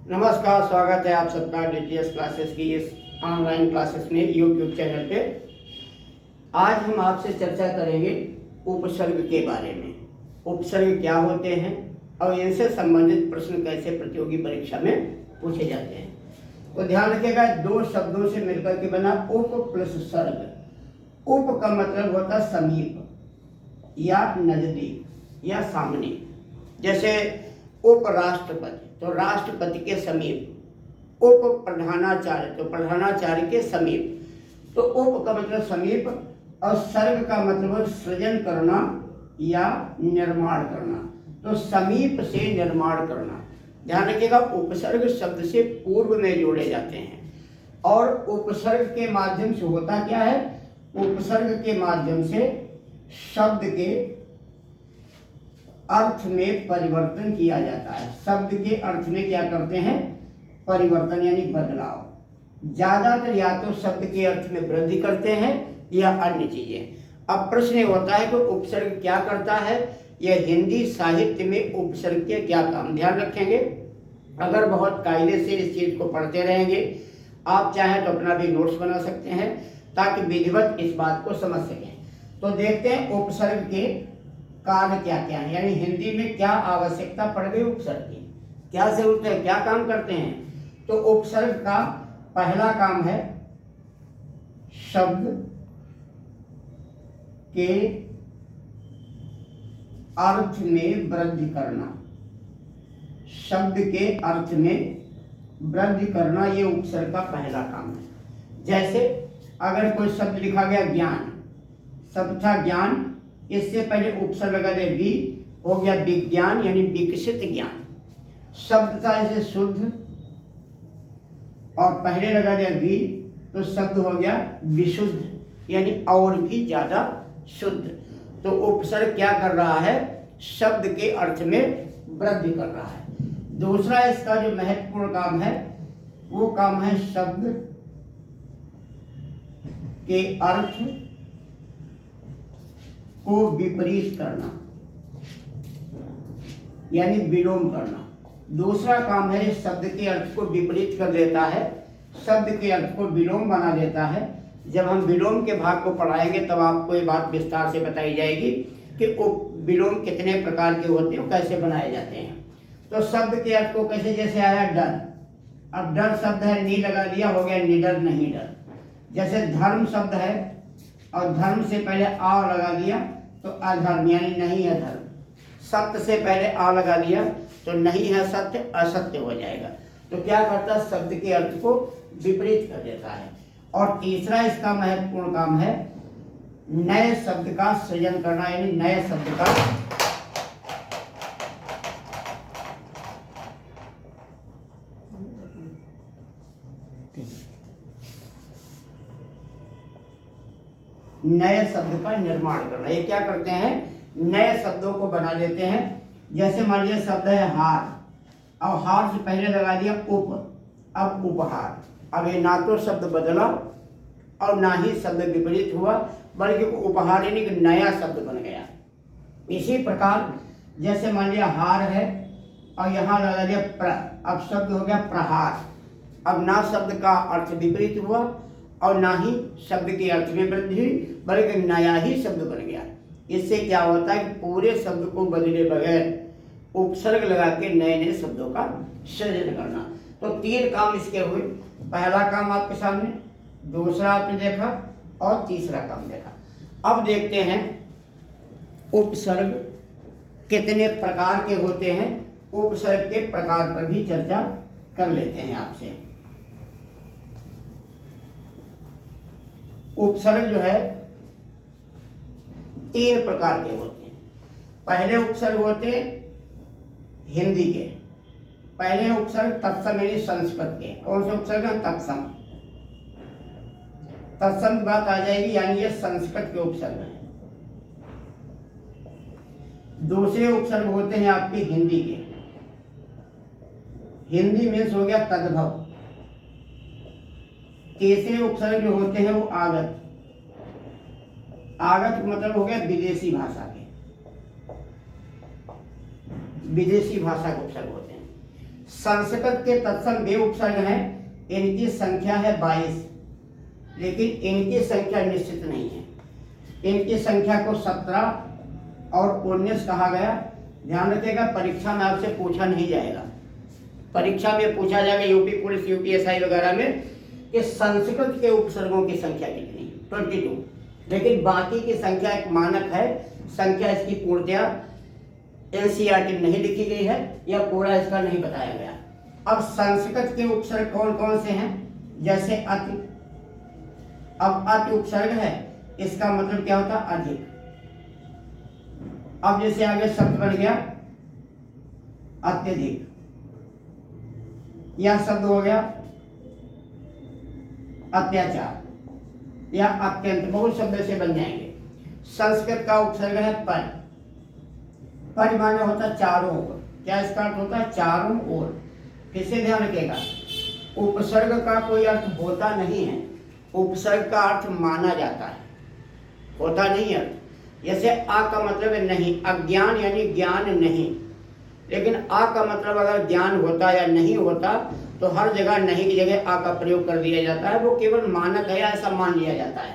नमस्कार, स्वागत है आप सबका डीटीएस क्लासेस की इस ऑनलाइन क्लासेस में यूट्यूब चैनल पे। आज हम आपसे चर्चा करेंगे उपसर्ग के बारे में। उपसर्ग क्या होते हैं और इनसे संबंधित प्रश्न कैसे प्रतियोगी परीक्षा में पूछे जाते हैं। तो ध्यान रखिएगा, दो शब्दों से मिलकर के बना उप प्लस सर्ग। उप का मतलब होता समीप या नजदीक या सामने। जैसे उपराष्ट्रपति तो राष्ट्रपति के समीप, उप प्रधानाचार्य तो प्रधानाचार्य के समीप। तो उप का मतलब समीप और सर्ग का मतलब सृजन करना या निर्माण करना। तो समीप से निर्माण करना। ध्यान रखिएगा, उपसर्ग शब्द से पूर्व में जोड़े जाते हैं और उपसर्ग के माध्यम से होता क्या है, उपसर्ग के माध्यम से शब्द के अर्थ में परिवर्तन किया जाता है। शब्द के अर्थ में क्या करते हैं, परिवर्तन यानी बदलाव। ज्यादातर या तो शब्द के अर्थ में वृद्धि करते हैं या अन्य चीजें। अब प्रश्न होता है कि उपसर्ग क्या करता है, यह हिंदी साहित्य में उपसर्ग के क्या काम। ध्यान रखेंगे, अगर बहुत कायदे से इस चीज को पढ़ते रहेंगे, आप चाहें तो अपना भी नोट्स बना सकते हैं ताकि विधिवत इस बात को समझ सकें। तो देखते हैं उपसर्ग के कार्य क्या क्या है, यानी हिंदी में क्या आवश्यकता पड़ गई उपसर्ग की, क्या जरूरत है, क्या काम करते हैं। तो उपसर्ग का पहला काम है शब्द के अर्थ में वृद्धि करना। शब्द के अर्थ में वृद्धि करना ये उपसर्ग का पहला काम है। जैसे अगर कोई शब्द लिखा गया ज्ञान, शब्द था ज्ञान, इससे पहले उपसर्ग लगा दे वि, हो गया विज्ञान यानी विकसित ज्ञान। शब्द था ऐसे शुद्ध और पहले लगा दिया वि, तो शब्द हो गया विशुद्ध यानी और भी ज्यादा शुद्ध। तो उपसर्ग क्या कर रहा है, शब्द के अर्थ में वृद्धि कर रहा है। दूसरा इसका जो महत्वपूर्ण काम है वो काम है शब्द के अर्थ को विपरीत करना यानी विलोम करना। दूसरा काम है शब्द के अर्थ को विपरीत कर देता है, शब्द के अर्थ को विलोम बना देता है। जब हम विलोम के भाग को पढ़ाएंगे तब आपको ये बात विस्तार से बताई जाएगी कि विलोम कितने प्रकार के होते हैं, कैसे बनाए जाते हैं। तो शब्द के अर्थ को कैसे, जैसे आया डर, अब डर शब्द है, नी लगा दिया, हो गया निडर नहीं डर। जैसे धर्म शब्द है और धर्म से पहले आ लगा दिया तो अधर्म यानी नहीं है धर्म। सत्य से पहले आ लगा दिया तो नहीं है सत्य, असत्य हो जाएगा। तो क्या करता है, शब्द के अर्थ को विपरीत कर देता है। और तीसरा इसका महत्वपूर्ण काम है नए शब्द का सृजन करना, यानी नए शब्द का नए शब्द का निर्माण करना। ये क्या करते हैं, नए शब्दों को बना देते हैं। जैसे मान लीजिए शब्द है हार, अब हार से पहले लगा दिया उप, अब उपहार। अब ये ना तो शब्द बदला और ना ही शब्द विपरीत हुआ, बल्कि उपहार यानी कि नया शब्द बन गया। इसी प्रकार जैसे मान लिया हार है और यहाँ लगा दिया प्र, अब शब्द हो गया प्रहार। अब ना शब्द का अर्थ विपरीत हुआ और ना ही शब्द के अर्थ में वृद्धि हुई, बल्कि नया ही शब्द बन गया। इससे क्या होता है कि पूरे शब्द को बदले बगैर उपसर्ग लगा के नए नए शब्दों का सृजन करना। तो तीन काम इसके हुए। पहला काम आपके सामने, दूसरा आपने देखा और तीसरा काम देखा। अब देखते हैं उपसर्ग कितने प्रकार के होते हैं। उपसर्ग के प्रकार पर भी चर्चा कर लेते हैं आपसे। उपसर्ग जो है तीन प्रकार के होते हैं। पहले उपसर्ग होते हिंदी के, पहले उपसर्ग तत्सम यानी संस्कृत के। कौन से उपसर्ग है, तत्सम। तत्सम की बात आ जाएगी, यानी ये संस्कृत के उपसर्ग हैं। दूसरे उपसर्ग होते हैं आपके हिंदी के। हिंदी में हो गया तद्भव। तीसरे उपसर्ग जो होते हैं वो आगत। आगत मतलब हो गया विदेशी भाषा के, विदेशी भाषा के उपसर्ग होते हैं। संस्कृत के तत्सम वे उपसर्ग हैं, इनकी संख्या है 22, लेकिन इनकी संख्या निश्चित नहीं है। इनकी संख्या को 17 और 19 कहा गया। ध्यान रखिएगा, परीक्षा में आपसे पूछा नहीं जाएगा। परीक्षा में पूछा जाएगा यूपी पुलिस, यूपीएसआई वगैरह में कि संस्कृत के उपसर्गों की संख्या कितनी, 22, लेकिन बाकी की संख्या एक मानक है। संख्या इसकी पूर्णतया एनसीईआरटी में नहीं लिखी गई है या पूरा इसका नहीं बताया गया। अब संस्कृत के उपसर्ग कौन कौन से हैं? जैसे अति। अब अति उपसर्ग है, इसका मतलब क्या होता है? अधिक। अब जैसे आगे शब्द बन गया अत्यधिक, यह शब्द हो गया अत्याचार या अत्यंत, बहुत शब्द से बन जाएंगे। संस्कृत का उपसर्ग है पर। पर माने होता है चारों ओर। क्या इसका अर्थ होता है? चारों ओर। फिर से ध्यान रखिएगा, उपसर्ग का कोई अर्थ होता नहीं है, उपसर्ग का अर्थ माना जाता है, होता नहीं अर्थ। जैसे आ का मतलब है नहीं, अज्ञान यानी ज्ञान नहीं, लेकिन आ का मतलब अगर ज्ञान होता या नहीं होता तो हर जगह नहीं की जगह आ का प्रयोग कर दिया जाता है, वो केवल मानक है, ऐसा मान लिया जाता है।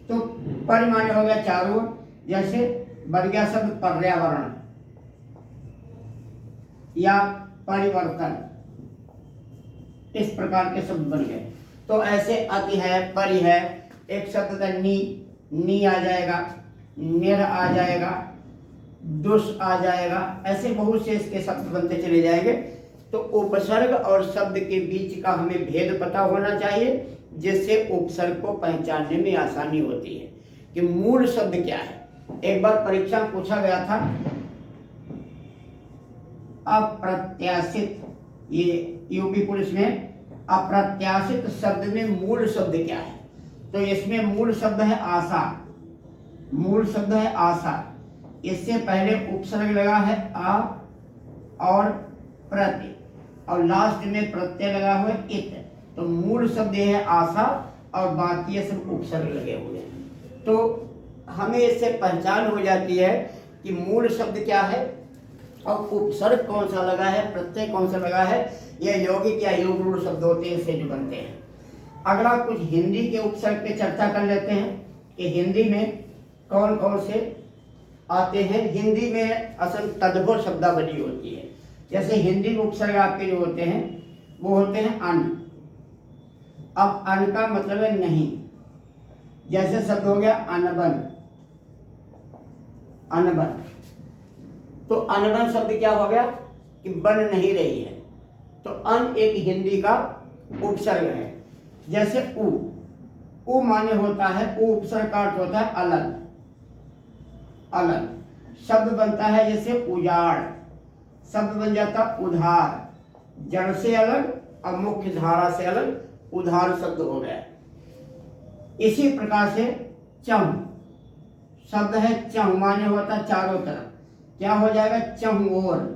तो पर माने हो गया चारों। जैसे बन गया शब्द पर्यावरण या परिवर्तन, इस प्रकार के शब्द बन गए। तो ऐसे अति है, परि है, एक शब्द था नी आ जाएगा, निर आ जाएगा, दुष आ जाएगा, ऐसे बहुत से इसके शब्द बनते चले जाएंगे। तो उपसर्ग और शब्द के बीच का हमें भेद पता होना चाहिए, जिससे उपसर्ग को पहचानने में आसानी होती है कि मूल शब्द क्या है। एक बार परीक्षा में पूछा गया था अप्रत्याशित, ये यूपी पुलिस में अप्रत्याशित शब्द में मूल शब्द क्या है? तो इसमें मूल शब्द है आशा। मूल शब्द है आशा, इससे पहले उपसर्ग लगा है आ और प्रति, और लास्ट में प्रत्यय लगा हुआ है इत। तो मूल शब्द ये है आशा और बाकी ये सब उपसर्ग लगे हुए हैं। तो हमें इससे पहचान हो जाती है कि मूल शब्द क्या है और उपसर्ग कौन सा लगा है, प्रत्यय कौन सा लगा है। यह यौगिक या योग रूढ़ शब्द होते हैं, इससे जो बनते हैं। अगला कुछ हिंदी के उपसर्ग पे चर्चा कर लेते हैं कि हिंदी में कौन कौन से आते हैं। हिंदी में असल तद्भव शब्दावली होती है। जैसे हिंदी में उपसर्ग आपके जो होते हैं वो होते हैं अन। अब अन का मतलब है नहीं। जैसे शब्द हो गया अनबन, अनबन। तो अनबन शब्द क्या हो गया कि बन नहीं रही है, तो अन एक हिंदी का उपसर्ग है। जैसे उ माने होता है, उ उपसर्ग का अर्थ होता है अलग, अलग। शब्द बनता है जैसे उजाड़, शब्द बन जाता उधार, जड़ से अलग और मुख्य धारा से अलग, उधार शब्द हो गया। इसी प्रकार से चहु शब्द है, चहु माने होता है चारों तरफ। क्या हो जाएगा? चहु ओर।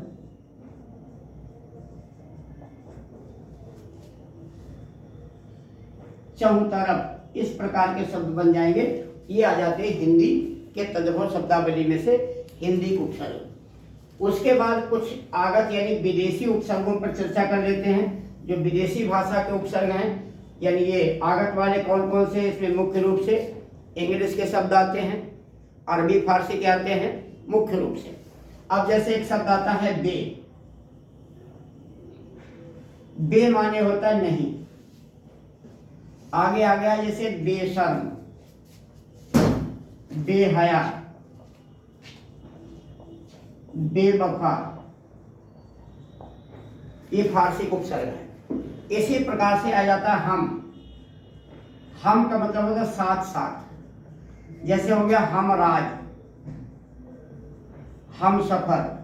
चहु तरफ, इस प्रकार के शब्द बन जाएंगे। ये आ जाते हैं हिंदी के तद्भव शब्दावली में से हिंदी उपसर्ग। उसके बाद कुछ आगत यानी विदेशी उपसर्गों पर चर्चा कर लेते हैं। जो विदेशी भाषा के उपसर्ग हैं, यानी ये आगत वाले कौन कौन से, इसमें मुख्य रूप से इंग्लिश के शब्द आते हैं, अरबी फारसी के आते हैं मुख्य रूप से। अब जैसे एक शब्द आता है बे। बे माने होता है नहीं। आगे आ गया जैसे बेशर्म, बेहया, बेवफा, ये फारसी उपसर्ग है। इसी प्रकार से आ जाता है हम। हम का मतलब होता है साथ साथ। जैसे हो गया हमराज, हम सफर।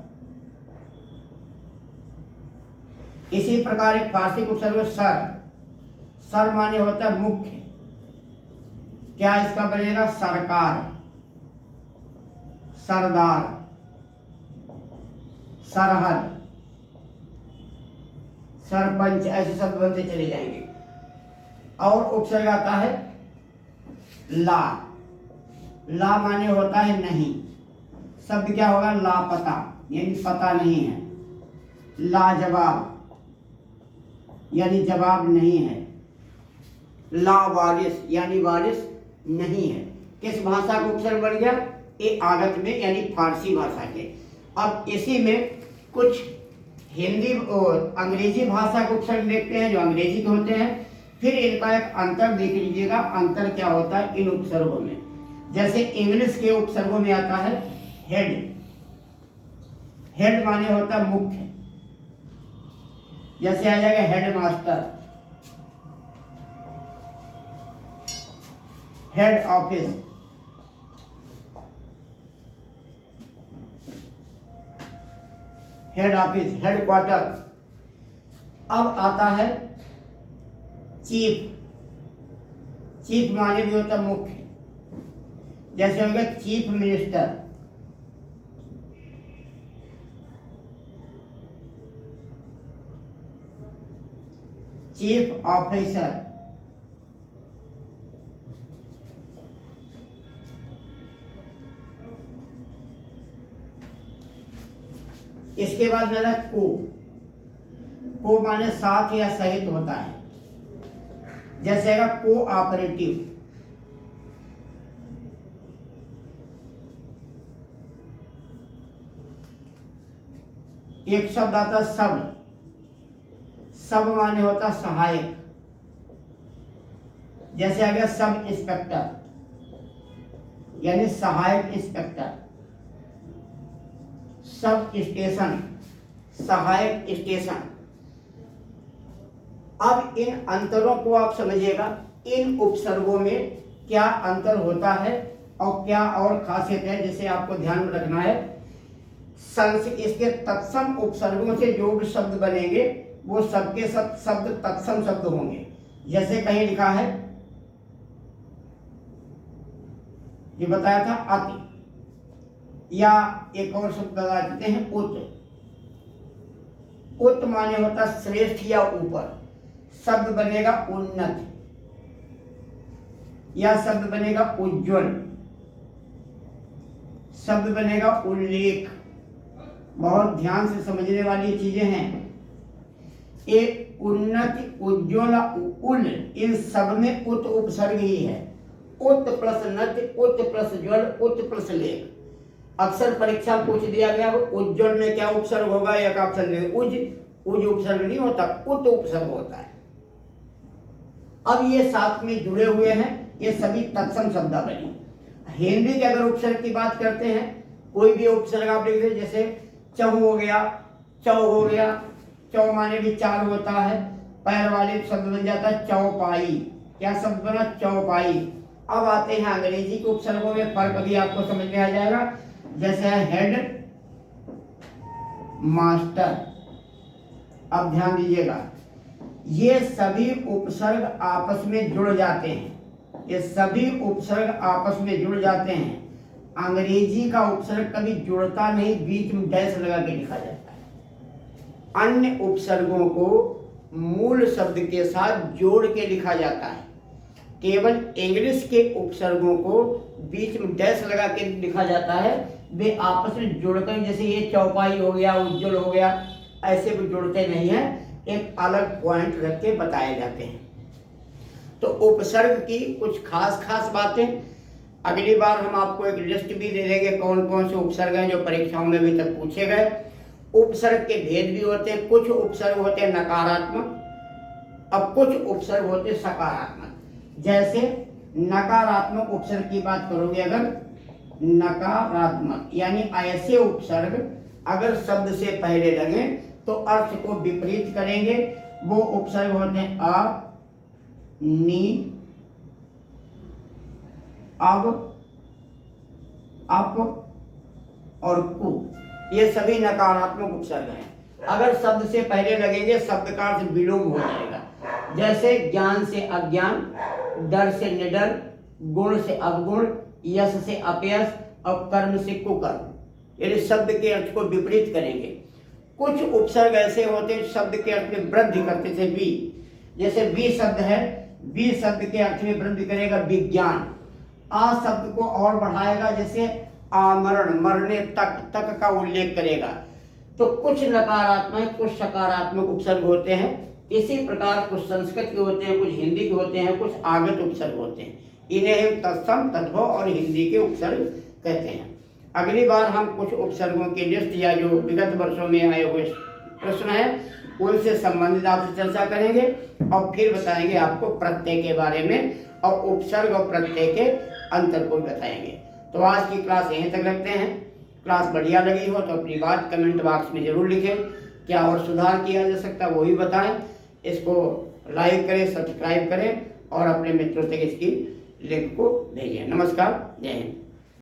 इसी प्रकार एक फारसी उपसर्ग सर। सर माने होता है मुख्य। क्या इसका बनेगा? सरकार, सरदार, सरहद, सरपंच, ऐसे शब्द बनते चले जाएंगे। और उपसर्ग आता है ला। ला माने होता है नहीं। शब्द क्या होगा? लापता, यानी पता नहीं है। लाजवाब, यानी जवाब नहीं है। ला वारिस यानी वारिस नहीं है। किस भाषा का उपसर्ग बन गया? ये आगत में यानी फारसी भाषा के। अब इसी में कुछ हिंदी और अंग्रेजी भाषा के उपसर्ग देखते हैं जो अंग्रेजी के होते हैं। फिर इनका एक अंतर देख लीजिएगा, अंतर क्या होता है इन उपसर्गों में। जैसे इंग्लिश के उपसर्गों में आता है हेड। हेड माने होता है मुख्य, जैसे आ जाएगा head master, head office, head office, head quarter. अब आता है चीफ। चीफ माने भी होता है मुख्य, जैसे हो गया चीफ मिनिस्टर, चीफ ऑफिसर, इसके बाद मेरा को माने साथ या सहित होता है, जैसे आएगा कोऑपरेटिव। एक शब्द आता है सब। सब माने होता सहायक, जैसे आ गया सब इंस्पेक्टर यानी सहायक इंस्पेक्टर। सब स्टेशन, सहायक स्टेशन। अब इन अंतरों को आप समझिएगा, इन उपसर्गों में क्या अंतर होता है और क्या और खासियत है जिसे आपको ध्यान में रखना है। इसके तत्सम उपसर्गों से जो भी शब्द बनेंगे वो सबके सब शब्द तत्सम शब्द होंगे। जैसे कहीं लिखा है, ये बताया था अति, या एक और शब्द बता देते हैं उत। उत माने होता श्रेष्ठ या ऊपर। शब्द बनेगा उन्नत, या शब्द बनेगा उज्ज्वल, शब्द बनेगा उल्लेख। बहुत ध्यान से समझने वाली चीजें हैं। एक उन्नति, उज्ज्वल, उल, इन सब में उत उपसर्ग ही है। उत प्लस नति, उत प्लस ज्वल, उत प्लस लेख। अक्सर परीक्षा पूछ दिया गया उज्ज्वल में क्या उपसर्ग होगा, एक ऑप्शन में उज उपसर्ग नहीं होता, उत उपसर्ग होता है। अब ये साथ में जुड़े हुए हैं, ये सभी तत्सम शब्द बने। हिंदी के अगर उपसर्ग की बात करते हैं, कोई भी उपसर्ग आप देख लीजिए, जैसे चौ हो गया, चौ हो गया। चौ माने भी चार होता है, पैर वाले शब्द बन जाता है चौपाई। क्या शब्द बना? चौपाई। अब आते हैं अंग्रेजी के उपसर्गों में, फर्क भी आपको समझ में आ जाएगा। जैसे है हेड मास्टर। अब ध्यान दीजिएगा, ये सभी उपसर्ग आपस में जुड़ जाते हैं। ये सभी उपसर्ग आपस में जुड़ जाते हैं। अंग्रेजी का उपसर्ग कभी जुड़ता नहीं, बीच में डैश लगा के लिखा जाता है। अन्य उपसर्गों को मूल शब्द के साथ जोड़ के लिखा जाता है। केवल इंग्लिश के उपसर्गों को बीच में डैश लगा के लिखा जाता है। वे आपस में जुड़कर, जैसे ये चौपाई हो गया, उज्ज्वल हो गया, ऐसे भी जुड़ते नहीं हैं, एक अलग पॉइंट रख के बताए जाते हैं। तो उपसर्ग की कुछ खास बातें अगली बार हम आपको एक लिस्ट भी दे देंगे, कौन कौन से उपसर्ग हैं जो परीक्षाओं में अभी तक पूछे गए। उपसर्ग के भेद भी होते हैं। कुछ उपसर्ग होते हैं नकारात्मक, अब कुछ उपसर्ग होते हैं सकारात्मक। जैसे नकारात्मक उपसर्ग की बात करोगे अगर, नकारात्मक यानी ऐसे उपसर्ग अगर शब्द से पहले लगे तो अर्थ को विपरीत करेंगे। वो उपसर्ग होते हैं अ, नी, अब, अप और कु। ये सभी नकारात्मक उपसर्ग हैं। अगर शब्द से पहले लगेंगे शब्द का अर्थ विलोम हो जाएगा। जैसे ज्ञान से अज्ञान, डर से निडर, गुण से अवगुण, यश से अपयश और कर्म से कुकर्म। यानी शब्द के अर्थ को विपरीत करेंगे। कुछ उपसर्ग ऐसे होते हैं शब्द के अर्थ में वृद्धि करते थे। वी, जैसे वी शब्द है, वी शब्द के अर्थ में वृद्धि करेगा विज्ञान। आ शब्द को और बढ़ाएगा, जैसे आमरण, मरने तक का उल्लेख करेगा। तो कुछ नकारात्मक कुछ सकारात्मक उपसर्ग होते हैं। इसी प्रकार कुछ संस्कृत के होते हैं, कुछ हिंदी के होते हैं, कुछ आगत उपसर्ग होते हैं। इन्हें हम तत्सम, तद्भव और हिंदी के उपसर्ग कहते हैं। अगली बार हम कुछ उपसर्गों की लिस्ट या जो विगत वर्षों में आए हुए प्रश्न हैं उनसे संबंधित आपसे चर्चा करेंगे और फिर बताएंगे आपको प्रत्यय के बारे में और उपसर्ग और प्रत्यय के अंतर को बताएंगे। तो आज की क्लास यहीं तक रखते हैं। क्लास बढ़िया लगी हो तो अपनी बात कमेंट बॉक्स में जरूर लिखें, क्या और सुधार किया जा सकता है वो भी बताएं। इसको लाइक करें, सब्सक्राइब करें और अपने मित्रों तक इसकी लिंक को भेजें। नमस्कार, जय हिंद।